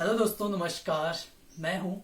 Hello दोस्तों, नमस्कार। मैं हूं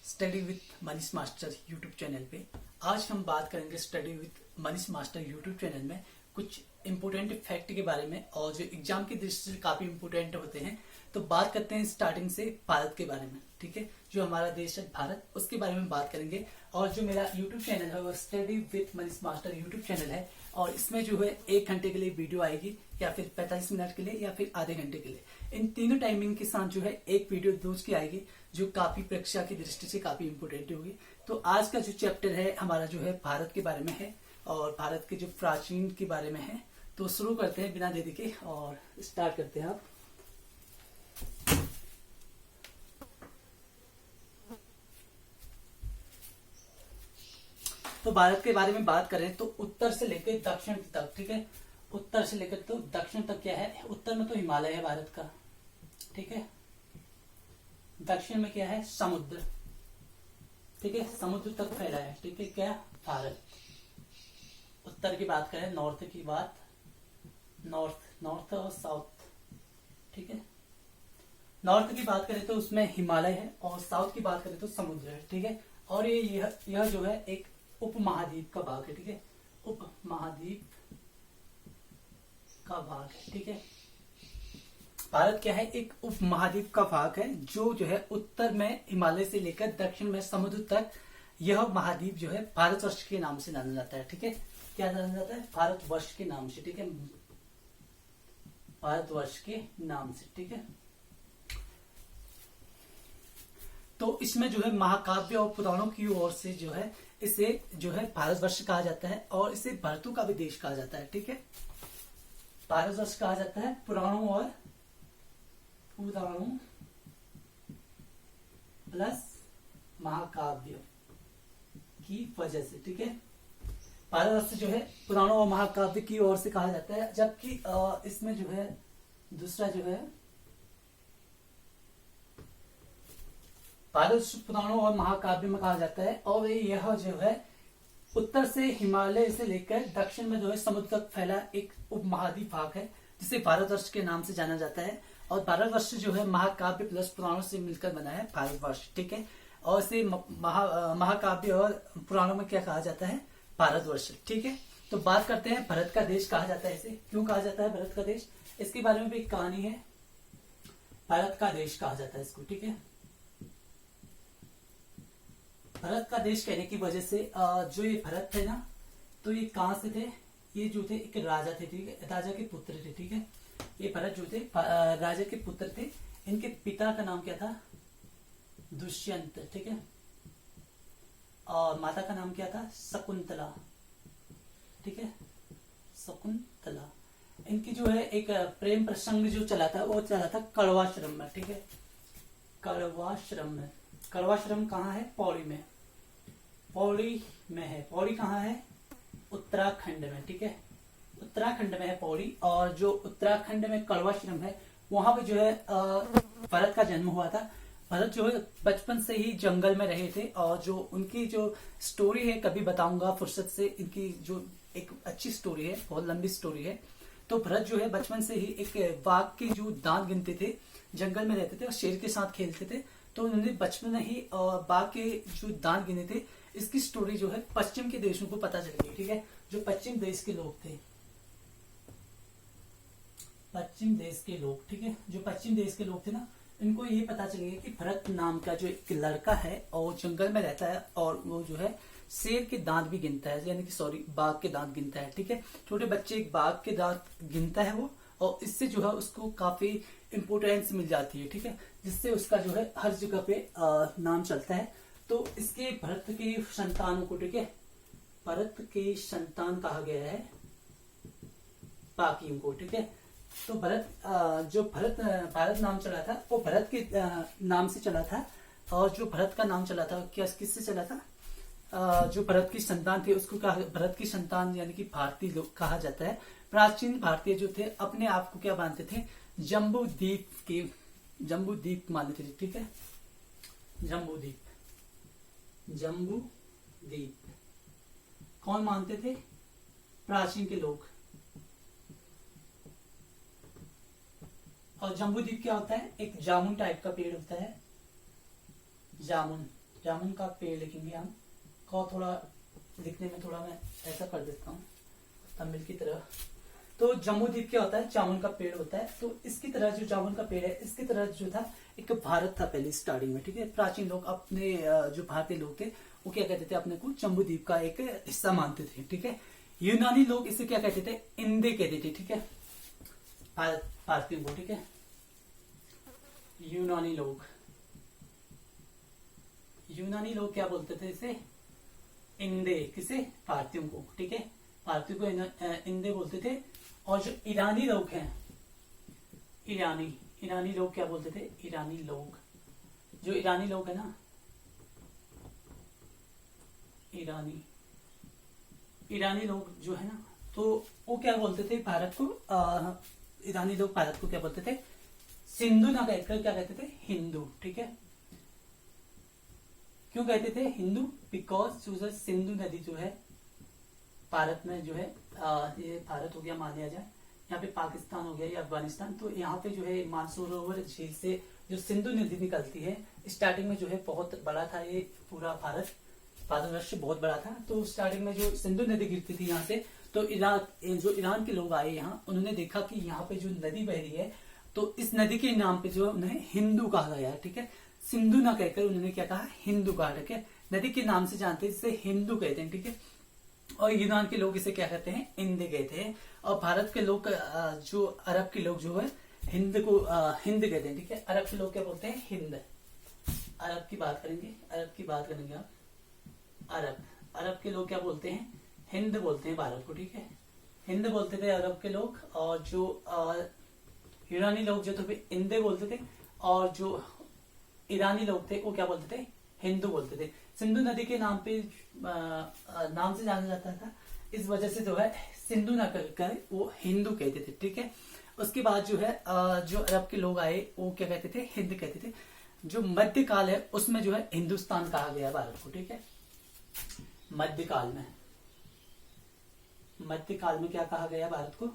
study with Manish master YouTube channel पे। आज हम बात करेंगे study with Manish master YouTube channel में कुछ इम्पोर्टेंट फैक्ट के बारे में, और जो एग्जाम की दृष्टि से काफी इम्पोर्टेंट होते हैं। तो बात करते हैं स्टार्टिंग से भारत के बारे में। ठीक है, जो हमारा देश है भारत, उसके बारे में बात करेंगे। और जो मेरा यूट्यूब चैनल है वो study with Manish master YouTube channel है, और इसमें जो है 1 घंटे के लिए वीडियो आएगी, या फिर 45 मिनट के लिए, या फिर आधे घंटे के लिए। इन तीनों टाइमिंग के साथ जो है एक वीडियो रोज की आएगी, जो काफी परीक्षा की दृष्टि से काफी इम्पोर्टेंट होगी। तो आज का जो चैप्टर है हमारा जो है भारत के बारे में है, और भारत के जो प्राचीन के बारे में है। तो शुरू करते हैं बिना देरी के, और स्टार्ट करते हैं। आप तो भारत के बारे में बात करें तो उत्तर से लेकर दक्षिण तक, ठीक है, उत्तर से लेकर तो दक्षिण तक क्या है। उत्तर में तो हिमालय है भारत का, ठीक है। दक्षिण में क्या है, समुद्र, ठीक है, समुद्र तक फैला है, ठीक है, क्या भारत। उत्तर की बात करें, नॉर्थ की बात, नॉर्थ और साउथ, ठीक है। नॉर्थ की बात करें तो उसमें हिमालय है, और साउथ की बात करें तो समुद्र है, ठीक है। और यह जो है एक उप महाद्वीप का भाग है, ठीक है, उप महाद्वीप का भाग है, ठीक है। भारत क्या है, एक उप महाद्वीप का भाग है, जो है उत्तर में हिमालय से लेकर दक्षिण में समुद्र तक। यह महाद्वीप जो है भारतवर्ष के नाम से जाना जाता है, ठीक है। क्या जाना जाता है, भारतवर्ष के नाम से, ठीक है, भारतवर्ष के नाम से, ठीक है। तो इसमें जो है महाकाव्य और पुराणों की ओर से जो है इसे जो है भारतवर्ष कहा जाता है, और इसे भारतों का भी देश कहा जाता है, ठीक है। भारतवर्ष कहा जाता है पुराणों प्लस महाकाव्य की वजह से, ठीक है। भारतवर्ष जो है पुराणों और महाकाव्य की ओर से कहा जाता है, जबकि इसमें जो है दूसरा जो है भारत पुराणों और महाकाव्य में कहा जाता है। और यह जो है उत्तर से हिमालय से लेकर दक्षिण में जो है समुद्र तक फैला एक उप महाद्वीप भाग है, जिसे भारतवर्ष के नाम से जाना जाता है। और भारतवर्ष जो है महाकाव्य प्लस पुराणों से मिलकर बना है भारतवर्ष, ठीक है। और इसे महाकाव्य और पुराणों में क्या कहा जाता है, भारतवर्ष, ठीक है। तो बात करते हैं भारत का देश कहा जाता है, इसे क्यों कहा जाता है भारत का देश। इसके बारे में भी एक कहानी है, भारत का देश कहा जाता है इसको, ठीक है। भारत का देश कहने की वजह से जो ये भरत थे ना, तो ये कहां से थे, ये जो थे एक राजा थे, ठीक है, राजा के पुत्र थे, ठीक है। ये भरत जो थे राजा के पुत्र थे। इनके पिता का नाम क्या था, दुष्यंत, ठीक है, और माता का नाम क्या था, शकुंतला, ठीक है, शकुंतला। इनकी जो है एक प्रेम प्रसंग जो चला था, वो चला था कड़वाश्रम में, ठीक है, कड़वाश्रम में। कड़वाश्रम कहाँ है, पौड़ी में, पौड़ी में है। पौड़ी कहाँ है, उत्तराखंड में, ठीक है, उत्तराखंड में है पौड़ी। और जो उत्तराखंड में कड़वाश्रम है, वहां पे जो है भरत का जन्म हुआ था। भरत जो है बचपन से ही जंगल में रहे थे, और जो उनकी जो स्टोरी है कभी बताऊंगा फुर्सत से। इनकी जो एक अच्छी स्टोरी है, बहुत लंबी स्टोरी है। तो भरत जो है बचपन से ही एक बाघ के जो दांत गिनते थे, जंगल में रहते थे और शेर के साथ खेलते थे। तो उन्होंने बचपन में ही बाघ के जो दांत गिने थे। इसकी स्टोरी जो है पश्चिम के देशों को पता चल गई, ठीक है। जो पश्चिम देश के लोग थे, पश्चिम देश के लोग, ठीक है, जो पश्चिम देश के लोग थे ना, इनको ये पता चल गया कि भरत नाम का जो एक लड़का है, और जंगल में रहता है, और वो जो है शेर के दांत भी गिनता है, यानी कि सॉरी, बाघ के दांत गिनता है, ठीक है। छोटे बच्चे एक बाघ के दांत गिनता है वो, और इससे जो है उसको काफी इंपोर्टेंस मिल जाती है, ठीक है, जिससे उसका जो है हर जगह पे नाम चलता है। तो इसके भरत के संतानों को, ठीक है, भरत के संतान कहा गया है बाकियों को, ठीक है। तो जो भारत नाम चला था, वो भरत के नाम से चला था। और जो भरत का नाम चला था, क्या किससे चला था, जो भरत की संतान थे उसको भरत की संतान यानी कि भारतीय लोग कहा जाता है। प्राचीन भारतीय जो थे अपने आप को क्या मानते थे, जम्बू द्वीप मानते थे, ठीक है, जम्बू द्वीप कौन मानते थे, प्राचीन के लोग। और जम्बूद्वीप क्या होता है, एक जामुन टाइप का पेड़ होता है, जामुन, जामुन का पेड़ लिखेंगे हम को, थोड़ा लिखने में थोड़ा मैं ऐसा कर देता हूँ तमिल की तरह। तो जम्बूद्वीप क्या होता है, जामुन का पेड़ होता है। तो इसकी तरह जो जामुन का पेड़ है, इसकी तरह जो था एक भारत था पहले स्टार्टिंग में, ठीक है। प्राचीन लोग अपने जो भारतीय लोग थे वो क्या कहते थे, अपने को जम्बूद्वीप का एक हिस्सा मानते थे, ठीक है। यूनानी लोग इसे क्या कहते थे, इंदे कहते थे, ठीक है, भारतीयों को, ठीक है। यूनानी लोग क्या बोलते थे इसे, इंदे, किसे, भारतीयों को, ठीक है, भारतीयों को इंदे बोलते थे। और जो ईरानी लोग हैं, ईरानी लोग क्या बोलते थे, ईरानी लोग, जो ईरानी लोग है ना, ईरानी लोग जो है ना, तो वो क्या बोलते थे भारत को, ईरानी लोग भारत को क्या बोलते थे, सिंधु ना कहकर क्या कहते थे, हिंदू, ठीक है। क्यों कहते थे हिंदू, बिकॉज जो सिंधु नदी जो है भारत में जो है, ये भारत हो गया मान लिया जाए, यहाँ पे पाकिस्तान हो गया या अफगानिस्तान, तो यहाँ पे जो है मानसरोवर झील से जो सिंधु नदी निकलती है, स्टार्टिंग में जो है बहुत बड़ा था ये पूरा भारतवर्ष बहुत बड़ा था। तो स्टार्टिंग में जो सिंधु नदी गिरती थी यहाँ से, तो ईरान के लोग आए यहाँ, उन्होंने देखा कि यहाँ पे जो नदी बह रही है, तो इस नदी के नाम पे जो उन्हें हिंदू कहा गया, ठीक है। सिंधु ना कहकर उन्होंने क्या कहा, हिंदू कहा, ठीक है। नदी के नाम से जानते हैं, जिसे हिंदू कहते हैं, ठीक है। और यूनान के लोग इसे क्या कहते हैं, इंदे कहते हैं। और भारत के लोग, जो अरब के लोग जो है हिंद को हिंद कहते हैं, ठीक है। अरब के लोग क्या बोलते हैं, हिंद। अरब की बात करेंगे आप, अरब के लोग क्या बोलते हैं, हिंद बोलते हैं भारत को, ठीक है, हिंद बोलते थे अरब के लोग। और जो यूनानी लोग जो थे इंदे बोलते थे, और जो ईरानी लोग थे वो क्या बोलते थे, हिंदू बोलते थे। सिंधु नदी के नाम से जाना जाता था, इस वजह से जो है सिंधु ना कहकर वो हिंदू कहते थे, ठीक है। उसके बाद जो है जो अरब के लोग आए वो क्या कहते थे, हिंद कहते थे। जो मध्यकाल है उसमें जो है हिंदुस्तान कहा गया भारत को, ठीक है। मध्यकाल में क्या कहा गया भारत को,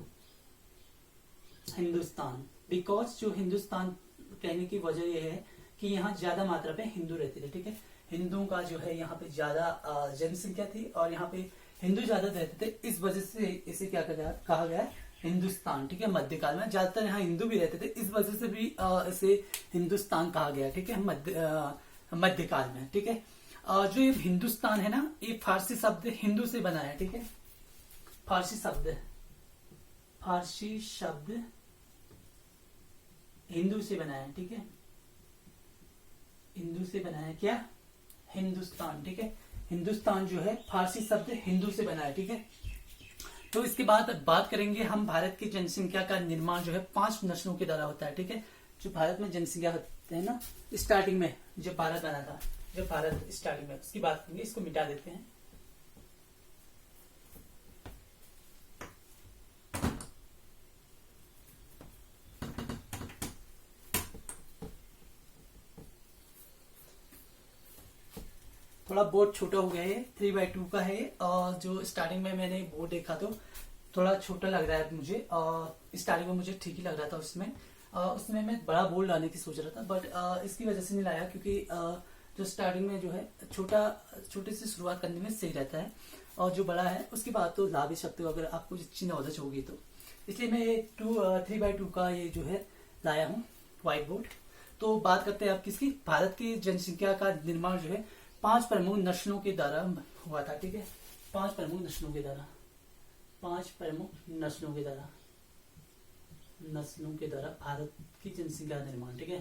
हिंदुस्तान। बिकॉज जो हिंदुस्तान कहने की वजह यह है कि यहाँ ज्यादा मात्रा पे हिंदू रहते थे, ठीक है। हिंदुओं का जो है यहाँ पे ज्यादा जनसंख्या थी, और यहाँ पे हिंदू ज्यादा रहते थे, इस वजह से इसे क्या कहा गया, हिंदुस्तान, ठीक है। मध्यकाल में ज्यादातर यहाँ हिंदू भी रहते थे, इस वजह से भी इसे हिंदुस्तान कहा गया, ठीक है, मध्यकाल में, ठीक है। जो ये हिंदुस्तान है ना, ये फारसी शब्द हिंदू से बना है, ठीक है। फारसी शब्द हिंदू से बना है, ठीक है, हिंदू से बना है क्या, हिंदुस्तान, ठीक है। हिंदुस्तान जो है फारसी शब्द हिंदू से बना है, ठीक है। तो इसके बाद बात करेंगे हम भारत की जनसंख्या का निर्माण जो है 5 नस्लों के द्वारा होता है, ठीक है। जो भारत में जनसंख्या होती है ना, स्टार्टिंग में जब भारत बना था, स्टार्टिंग में, उसकी बात करेंगे। इसको मिटा देते हैं। थोड़ा बोर्ड छोटा हो गया है, 3/2 का है, और जो स्टार्टिंग में मैंने बोर्ड देखा तो थोड़ा छोटा लग रहा है मुझे, और स्टार्टिंग में मुझे ठीक ही लग रहा था उसमें मैं बड़ा बोर्ड लाने की सोच रहा था, बट इसकी वजह से नहीं लाया, क्योंकि जो स्टार्टिंग में जो है छोटे से शुरुआत करने में सही रहता है, और जो बड़ा है उसकी बात तो ला भी सकते हो अगर आपको अच्छी नॉलेज होगी तो। इसलिए मैं 3/2 का ये जो है लाया हूँ व्हाइट बोर्ड। तो बात करते हैं आप किसकी, भारत की जनसंख्या का निर्माण जो है 5 प्रमुख नस्लों के द्वारा हुआ था, ठीक है। 5 प्रमुख नस्लों के द्वारा भारत की जनसंख्या का निर्माण, ठीक है।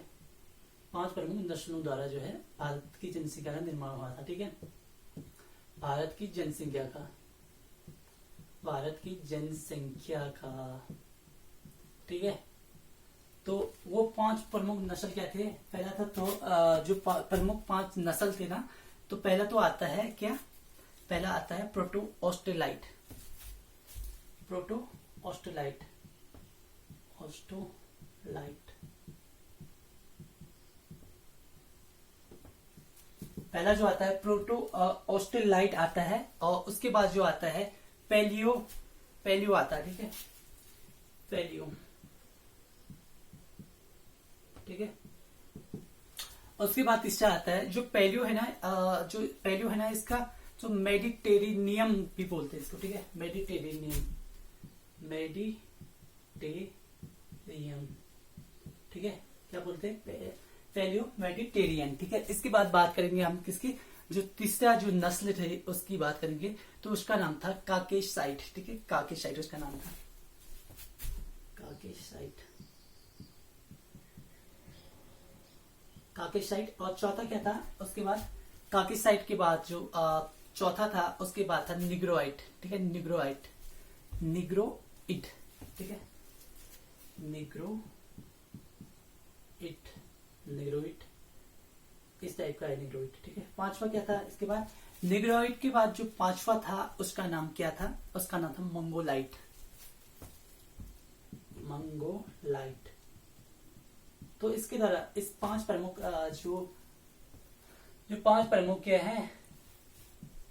5 प्रमुख नस्लों द्वारा जो है भारत की जनसंख्या का निर्माण हुआ था, ठीक है। भारत की जनसंख्या का, ठीक है। तो वो 5 प्रमुख नस्ल क्या थे, पहला था तो जो प्रमुख 5 नस्ल थे ना, तो पहला तो आता है क्या, पहला आता है प्रोटो ऑस्ट्रेलाइट, पहला जो आता है प्रोटो ऑस्ट्रेलाइट आता है, और उसके बाद जो आता है पैलियो आता है, ठीक है। उसके बाद तीसरा आता है जो पैलियो है ना, जो पैलियो है ना इसका, जो मेडिटेरेनियम भी बोलते हैं इसको, ठीक है, मेडिटेरेनियम, मेडिटेरियम, ठीक है, क्या बोलते हैं, पैलियो मेडिटेरियन, ठीक है। इसके बाद बात करेंगे हम किसकी, जो तीसरा जो नस्ल थे उसकी बात करेंगे, तो उसका नाम था काकेसाइट, ठीक है, काकेसाइट उसका नाम था, काकेसाइट, काकेसाइट। और चौथा क्या था उसके बाद, काकेसाइट के बाद जो चौथा था उसके बाद था निग्रोइट, ठीक है, निग्रोइट, निग्रोइट, ठीक है, निग्रोइट, निग्रोइट, इस टाइप का है निग्रोइट, ठीक है। पांचवा क्या था इसके बाद, निग्रोइट के बाद जो पांचवा था उसका नाम क्या था, उसका नाम था मंगोलाइट, मंगोलाइट। तो इसके द्वारा इस पांच प्रमुख जो पांच प्रमुख क्या है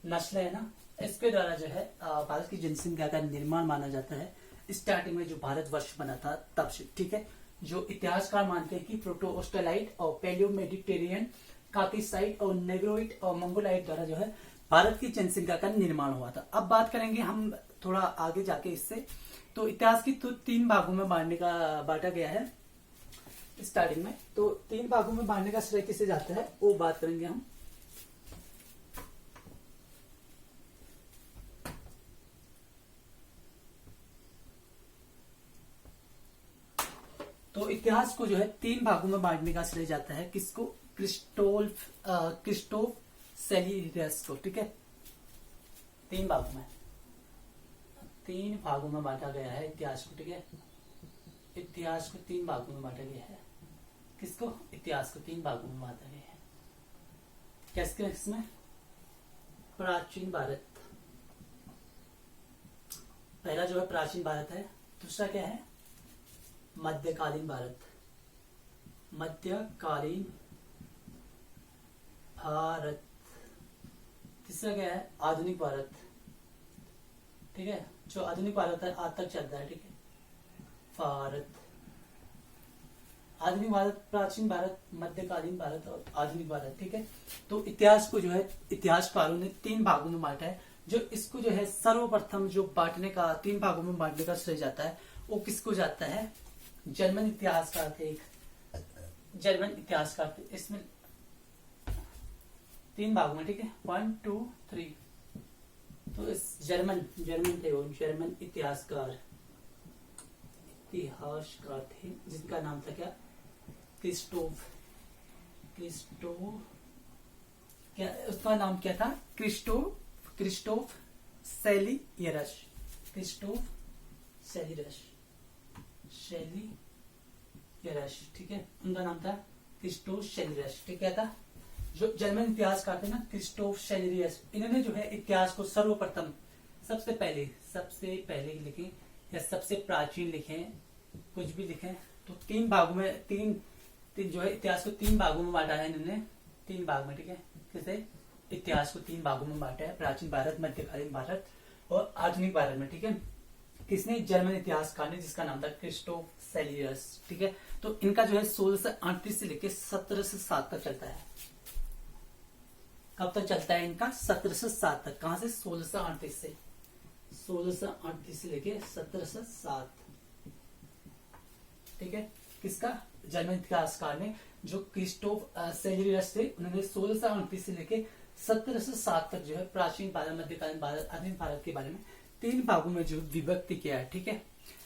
नस्ल है ना, इसके द्वारा जो है भारत की जनसंख्या का निर्माण माना जाता है। स्टार्टिंग में जो भारतवर्ष बना था तब से, ठीक है। जो इतिहासकार मानते हैं कि प्रोटो ऑस्ट्रेलाइट और पैलियो मेडिटेरियन, काकेसाइट और नेग्रोइट और मंगोलाइट द्वारा जो है भारत की जनसंख्या का निर्माण हुआ था। अब बात करेंगे हम थोड़ा आगे जाके इससे, तो इतिहास की तो 3 भागों में बांटा गया है स्टार्टिंग में। तो 3 भागों में बांटने का श्रेय किसे जाता है वो बात करेंगे हम। तो इतिहास को जो है 3 भागों में बांटने का श्रेय जाता है किसको, क्रिस्टोफ सेलियस को, ठीक है। 3 भागों में बांटा गया है इतिहास को, ठीक है। इतिहास को 3 भागों में बांटा गया है, किसको, इतिहास को 3 भागों में बांटा गया है। कैसे, इसमें प्राचीन भारत, पहला जो है प्राचीन भारत है, दूसरा क्या है मध्यकालीन भारत, मध्यकालीन भारत, तीसरा क्या है आधुनिक भारत, ठीक है। जो आधुनिक भारत है आज तक चलता है, ठीक है, भारत, आधुनिक भारत, प्राचीन भारत, मध्यकालीन भारत और आधुनिक भारत, ठीक है। तो इतिहास को जो है इतिहासकारों ने 3 भागों में बांटा है। जो इसको जो है सर्वप्रथम जो बांटने का 3 भागों में बांटने का श्रेय जाता है वो किसको जाता है, जर्मन इतिहासकार थे एक, जर्मन इतिहासकार थे, इसमें 3 भागों में, ठीक है, 1 2 3। तो इस जर्मन थे वो, जर्मन इतिहासकार थे जिनका नाम था क्या, क्रिस्टोफ, क्या उसका नाम क्या था, क्रिस्टोफ सेलियरस, ठीक है, उनका नाम था क्रिस्टोफ सेलियरस, ठीक है था। जो जर्मन इतिहासकार थे ना क्रिस्टोफ सेलियरस, इन्होंने जो है इतिहास को सर्वप्रथम सबसे पहले लिखे या सबसे प्राचीन लिखे, कुछ भी लिखे, तो 3 भागों में तीन जो है इतिहास को 3 भागों में बांटा है इन्होंने, 3 भाग में, ठीक है। कैसे इतिहास को 3 भागों में बांटा है, प्राचीन भारत, मध्यकालीन भारत और आधुनिक भारत में, ठीक है। किसने, जर्मन इतिहासकार ने, जिसका नाम था क्रिस्टोफ सेलियस, ठीक है। तो इनका जो है 1638 से लेकर 1707 तक चलता है। कब तक चलता है इनका, 1707 तक। कहां से, 1638 से लेके 1707, ठीक है। किसका, जर्मन इतिहासकार ने, जो क्रिस्टोफ सेलियस थे, उन्होंने 1638 से लेके 1707 तक जो है प्राचीन भारत, मध्यकालीन भारत, आधुनिक भारत के बारे में 3 भागों में जो विभक्ति किया है, ठीक है।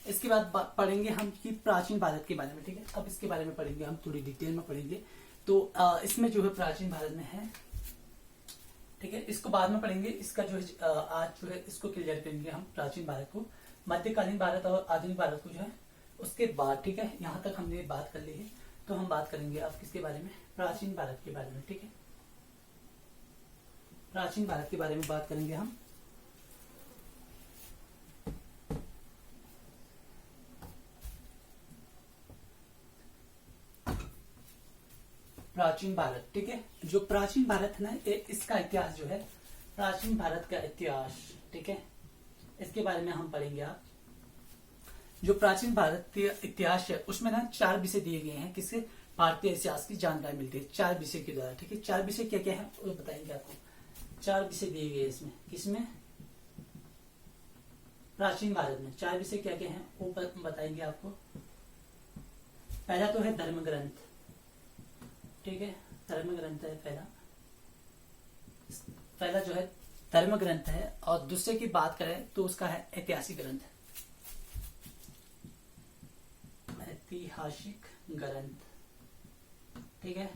इसके बाद पढ़ेंगे हम कि प्राचीन भारत के बारे में, ठीक है। अब इसके बारे में पढ़ेंगे हम, थोड़ी डिटेल में पढ़ेंगे। तो इसमें जो है प्राचीन भारत में है, ठीक है, इसको बाद में पढ़ेंगे। इसका जो है आज जो है इसको क्लियर करेंगे हम, प्राचीन भारत को, मध्यकालीन भारत और आधुनिक भारत को जो है उसके बाद, ठीक है। यहाँ तक हमने बात कर ली है, तो हम बात करेंगे अब किसके बारे में, प्राचीन भारत के बारे में, ठीक है। प्राचीन भारत के बारे में बात करेंगे हम। प्राचीन भारत, ठीक है। जो प्राचीन भारत है ना, इसका इतिहास जो है, प्राचीन भारत का इतिहास, ठीक है, इसके बारे में हम पढ़ेंगे। आप जो प्राचीन भारत का इतिहास है उसमें ना 4 विषय दिए गए हैं, किसके, भारतीय इतिहास की जानकारी मिलती है 4 विषय के द्वारा। ठीक है, 4 विषय क्या क्या है वो बताएंगे आपको। 4 विषय दिए गए इसमें, किसमें, प्राचीन भारत में 4 विषय क्या क्या है वो बताएंगे आपको। पहला तो है धर्म ग्रंथ। ठीक है, धर्म ग्रंथ है पहला जो है धर्म ग्रंथ है। और दूसरे की बात करें तो उसका है ऐतिहासिक ग्रंथ। ऐतिहासिक ग्रंथ, ठीक है।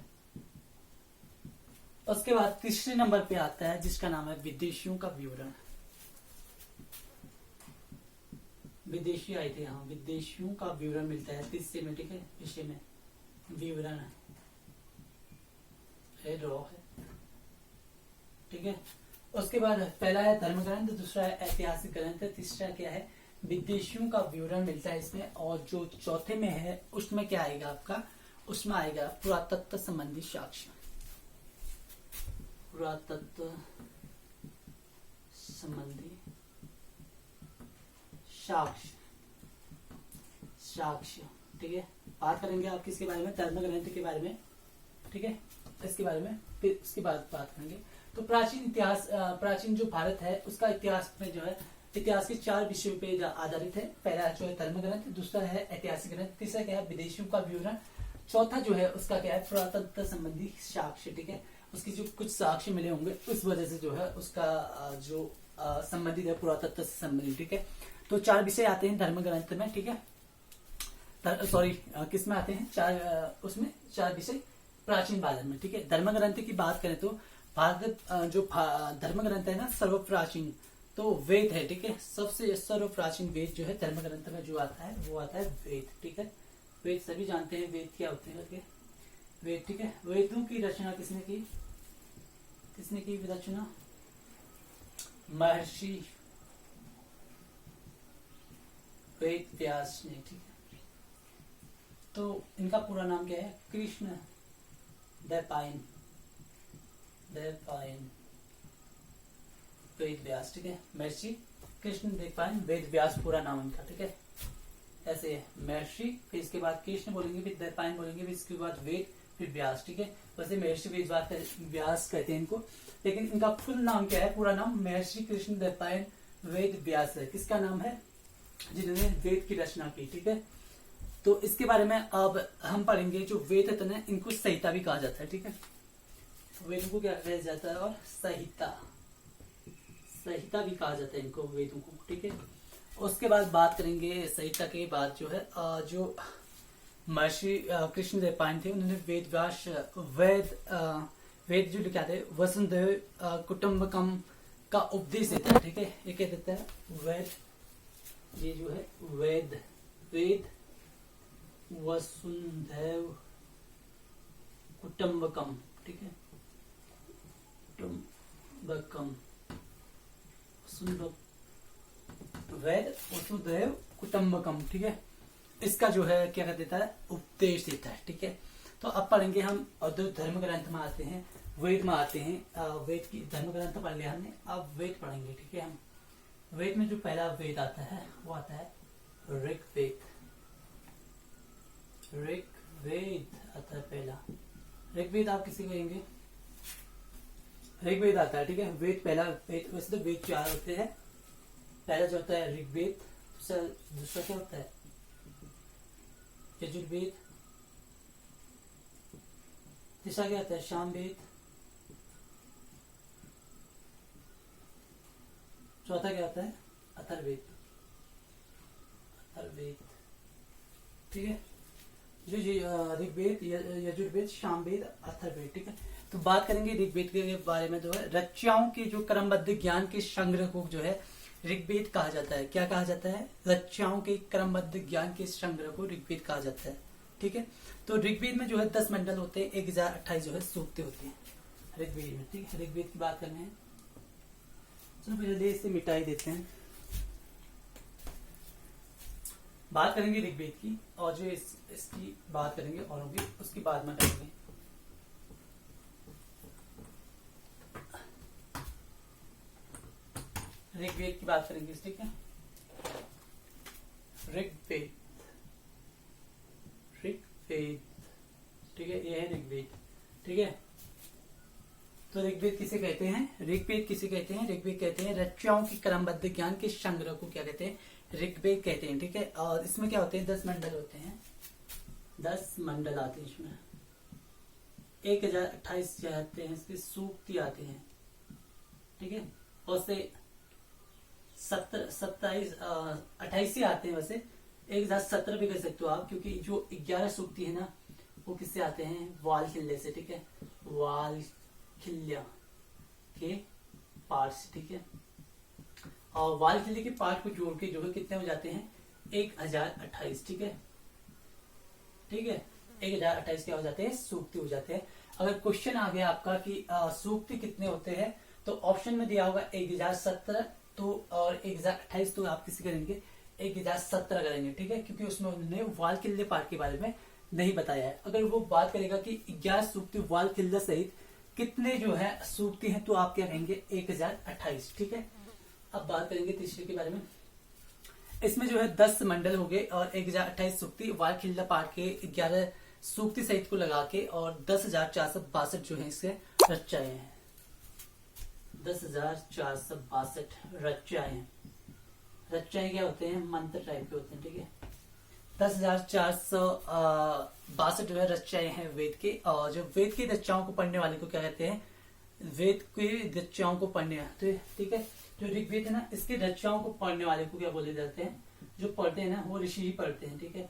उसके बाद तीसरे नंबर पे आता है जिसका नाम है विदेशियों का विवरण। विदेशी आए थे, हाँ, विदेशियों का विवरण मिलता है तीसरे में। ठीक है, विषय में विवरण है, रॉ है। ठीक है, उसके बाद पहला है धर्म ग्रंथ, दूसरा है ऐतिहासिक ग्रंथ, तीसरा क्या है विदेशियों का विवरण मिलता है इसमें। और जो चौथे में है उसमें क्या आएगा आपका, उसमें आएगा पुरातत्व संबंधी साक्ष्य। पुरातत्व संबंधी साक्ष्य। ठीक है, बात करेंगे आप किसके बारे में, धर्म ग्रंथ के बारे में। ठीक है, इसके बारे में फिर उसके बाद बात करेंगे। तो प्राचीन इतिहास, प्राचीन जो भारत है उसका इतिहास में जो है इतिहास के 4 विषयों पे आधारित है। पहला जो है धर्म ग्रंथ, दूसरा है ऐतिहासिक ग्रंथ, तीसरा क्या है विदेशियों का विवरण, चौथा जो है उसका क्या है पुरातत्व संबंधी साक्ष्य। ठीक है, उसकी जो कुछ साक्ष्य मिले होंगे उस वजह से जो है उसका जो संबंधित है पुरातत्व से संबंधित। ठीक है, तो 4 विषय आते हैं धर्म ग्रंथ में। ठीक है, सॉरी किस में आते हैं, 4 उसमें 4 विषय प्राचीन भारत में। ठीक है, धर्म ग्रंथ की बात करें तो भारत जो धर्म ग्रंथ है ना सर्वप्राचीन तो वेद है। ठीक है, सबसे सर्वप्राचीन वेद जो है धर्म ग्रंथ में जो आता है वो आता है वेद। ठीक है, वेद सभी जानते हैं वेद क्या होते हैं करके, वेद। ठीक है, वेदों की रचना किसने की रचना, महर्षि वेद व्यास ने। ठीक है, तो इनका पूरा नाम क्या है, कृष्ण द्वैपायन वेद व्यास। ठीक है, महर्षि कृष्ण द्वैपायन वेद व्यास पूरा नाम इनका। ठीक है, ऐसे है महर्षि, फिर इसके बाद कृष्ण बोलेंगे, फिर द्वैपायन बोलेंगे, फिर इसके बाद वेद, फिर व्यास। ठीक है, वैसे महर्षि वेद व्यास कहते हैं इनको, लेकिन इनका फुल नाम क्या है, पूरा नाम महर्षि कृष्ण द्वैपायन वेद व्यास है। किसका नाम है, जिन्होंने वेद की रचना की। ठीक है, तो इसके बारे में अब हम पढ़ेंगे। जो वेद है ना इनको संहिता भी कहा जाता है। ठीक है, वेदों को क्या कहा जाता है, और संहिता भी कहा जाता है इनको, वेदों को। ठीक है, उसके बाद बात करेंगे संहिता के बाद जो है जो महर्षि कृष्ण द्वैपायन थे उन्होंने वेद जो लिखा थे वसुधैव कुटुंबकम का उपदेश देता है। ठीक है, ये क्या देता है, वेद, ये जो है वेद वसुधैव कुटुंबकम। ठीक है, कुटुंबकम वेद वसुधैव कुटुंबकम। ठीक है, इसका जो है क्या कर देता है, उपदेश देता है। ठीक है, तो अब पढ़ेंगे हम, और धर्म ग्रंथ में आते हैं, वेद में आते हैं। वेद की धर्म ग्रंथ पढ़ लिया हमने, अब वेद पढ़ेंगे। ठीक है, हम वेद में जो पहला वेद आता है वो आता है ऋग्वेद आता है पहला। ऋग्वेद आप किसी कहेंगे, ऋग्वेद आता है। ठीक है, वेद पहला वेद, वैसे तो वेद 4 होते हैं। पहला जो होता है ऋग्वेद, दूसरा क्या होता है यजुर्वेद, तीसरा क्या होता है सामवेद, चौथा क्या होता है अथर्ववेद। ठीक है, जो ऋग्वेद यजुर्वेद सामवेद अथर्ववेद। ठीक है, तो बात करेंगे ऋग्वेद के बारे में। जो है रचनाओं के जो क्रमबद्ध ज्ञान के संग्रह को जो है ऋग्वेद कहा जाता है। क्या कहा जाता है, रचनाओं के क्रमबद्ध ज्ञान के संग्रह को ऋग्वेद कहा जाता है। ठीक है, तो ऋग्वेद में जो है 10 मंडल होते हैं, 1028 जो है सूक्तें होती हैं ऋग्वेद में। ठीक है, ऋग्वेद की बात करनी है, चलो पहले इसे मिटा ही देते हैं। बात करेंगे ऋग्वेद की, और जो इसकी बात करेंगे और होगी उसकी बाद में करेंगे। ऋग्वेद की बात करेंगे। ठीक है, ऋग्वेद ठीक है, ये है ऋग्वेद। ठीक है, तो ऋग्वेद किसे कहते हैं? ऋग्वेद किसे कहते हैं? ऋग्वेद कहते हैं रचनाओं की क्रमबद्ध ज्ञान के संग्रह को क्या कहते हैं? ऋग्वेद कहते हैं। ठीक है, और इसमें क्या होते हैं? 10 मंडल होते हैं, 10 मंडल आते हैं इसमें, 1028 आते हैं, इसके सूक्ति आते हैं। ठीक है, और से 28 ही आते हैं, वैसे 1017 भी कह सकते हो आप, क्योंकि जो 11 सूक्ति है ना वो किससे आते हैं? वालखिल्य से। ठीक है, वालखिल्य के पाठ से। ठीक है, और वालखिल्य के पाठ को जोड़ के जो है कितने हो जाते हैं? 1028। ठीक है, ठीक है, 1028 क्या हो जाते हैं? सूक्ति हो जाते हैं। अगर क्वेश्चन आ गया आपका कि सूक्ति कितने होते हैं, तो ऑप्शन में दिया होगा 1017 तो और 1028, तो आप किसी करेंगे? 1017 करेंगे। ठीक है, क्योंकि उसमें उन्होंने वालखिल्य पाठ के बारे में नहीं बताया है। अगर वो बात करेगा कि 11 सूक्ति वालखिल्य सहित कितने जो है सूक्ति हैं, तो आप क्या कहेंगे? 1028। ठीक है, अब बात करेंगे तीसरे के बारे में। इसमें जो है 10 मंडल हो गए और 1028 सूक्ति, वालखिल्य पाठ के 11 सूक्ति सहित को लगा के, और 10,462 जो है इससे रचाए हैं। 10,462 रचाए। रचाए क्या होते हैं? मंत्र टाइप के होते हैं। ठीक है, 10,462 जो है रचाए हैं वेद के, और जो वेद की रचनाओं को पढ़ने वाले को क्या कहते हैं? वेद की रचनाओं को पढ़ने। ठीक है, जो ऋग्वेद है ना, इसकी रचनाओं को पढ़ने वाले को क्या बोले जाते हैं? जो पढ़ते हैं ना वो ऋषि ही पढ़ते हैं। ठीक है,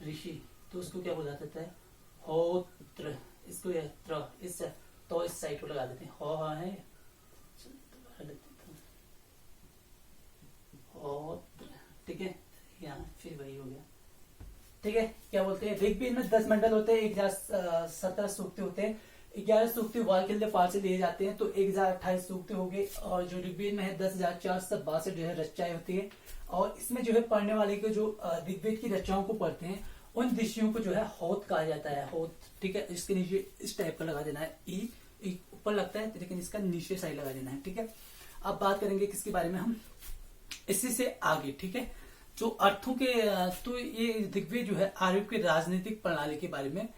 ऋषि, तो उसको क्या बोला जाता है? होत्र। इसको इस तो इस साइड को लगा देते हैं, हो है होत्र। ठीक है, यहाँ फिर वही हो गया। ठीक है, क्या बोलते हैं? ऋग्वेद में 10 मंडल होते हैं, 1017 सूक्ति होते हैं, 11 सूक्ति वालखिल्य पाठ से लिए जाते हैं, तो 1028 सूक्ति हो गए, और जो ऋग्वेद में है 10,462 जो है रचनाएं होती है। और इसमें जो है पढ़ने वाले को जो ऋग्वेद की रचनाओं को पढ़ते हैं उन ऋषियों को जो है होत कहा जाता है। होत। ठीक है, इसके नीचे इस टाइप का लगा देना है, ई ऊपर लगता है लेकिन इसका नीचे साइड लगा देना है। ठीक है, अब बात करेंगे किसके बारे में हम? इसी से आगे। ठीक है, जो अर्थों के, तो ये ऋग्वेद जो है आर्यों की राजनीतिक प्रणाली के बारे में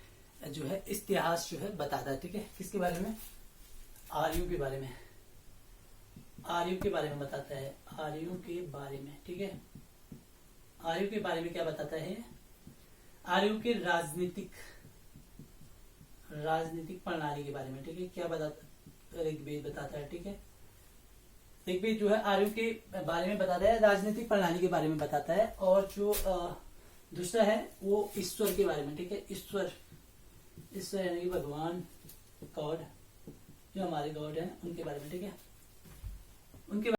जो है इतिहास जो है बताता है। ठीक है, किसके बारे में? आर्यों के बारे में। आर्यों के बारे में बताता है, आर्यों के बारे में। ठीक है, आर्यों के बारे में क्या बताता है? आर्यों के राजनीतिक प्रणाली के बारे में। ठीक है, क्या बताता? ऋग्वेद बताता है। ठीक है, ऋग्वेद जो है आर्यों के बारे में बताता है, राजनीतिक प्रणाली के बारे में बताता है, और जो दूसरा है वो ईश्वर के बारे में। ठीक है, ईश्वर यानी कि भगवान, गॉड, जो हमारे गॉड है उनके बारे में। ठीक है, उनके